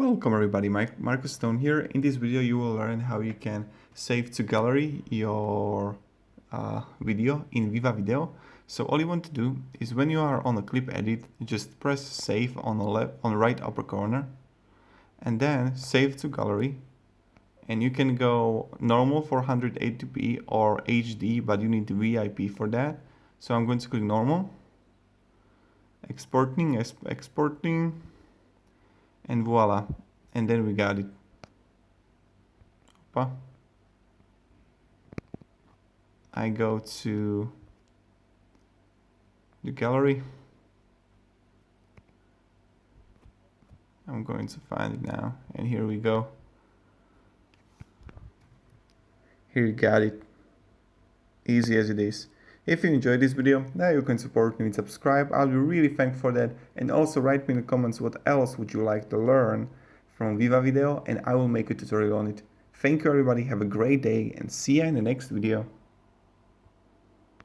Welcome everybody, Marcus Stone here. In this video you will learn how you can save to gallery your video in VivaVideo. So all you want to do is when you are on a clip edit, just press save on the right upper corner and then save to gallery. And you can go normal for 180p or HD, but you need the VIP for that. So I'm going to click normal, exporting, and voila, and then we got it. Opa. I go to the gallery. I'm going to find it now, and here we go. Here you got it. Easy as it is. If you enjoyed this video, now you can support me and subscribe. I'll be really thankful for that. And also write me in the comments what else would you like to learn from VivaVideo, and I will make a tutorial on it. Thank you everybody, have a great day and see you in the next video.